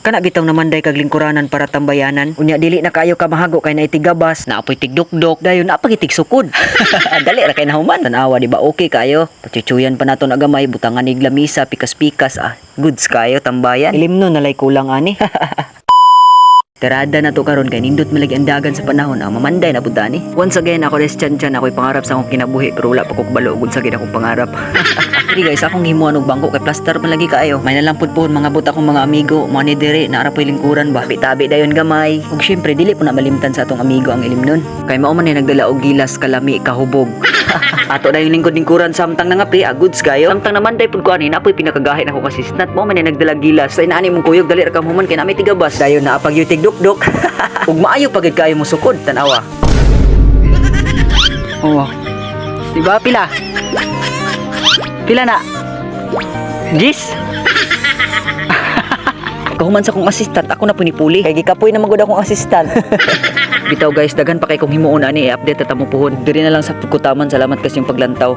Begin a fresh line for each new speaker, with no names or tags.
Kana bitaw naman day kag lingkuranan para tambayanan. Unya dili na kayo ka mahago kay naitigabas, naapoy tigdukdok, dayon napagitig sukod. Dali ra kay nahuman. Tanawa di ba okay kayo? Pachuchuyan pa naton agamay butangan nig lamisa pikas-pikas goods kayo tambayan. Ilimno nalay kulang ani. Terada na to karon kay nindot malagi ang dagan sa panahon ang mamanday na punta ni. Once again ako res chan ako'y pangarap sa akong kinabuhi pero wala pa ko kabalo ug sa gid akong pangarap. Diri guys akong himuan og bangko kay plaster man lagi kaayo. May nalampod po mga buta kong mga amigo mo ni diri naara po'y lingkuran ba. Tabi dayon gamay. Ug syempre dili po na malimtan sa atong amigo ang ilimnon. Kay mao man ni nagdala og gilas kalami kahubog. Ato na yung lingkod-lingkuran samtang nangapi, goods kayo. Samtang naman day pud ko ani napoy pinakagahi na ko kasisnat mo man nagdala gilas. Sa inaani mong kuyog dali ra ka human kay na may tigabas. Dayon na apag yutig dukdok. Ug maayo pagid kayo mo sukod tanawa. Oh. Diba pila? Pila na? Gis? Kahuman sa kong assistant, ako na punipuli. Kay gikapoy na magud akong assistant. Bitaw guys, daghan pa kay kong himuon ani i-update at amupuhon. Diri na lang sa pagkutaman. Salamat kasi yung paglantaw.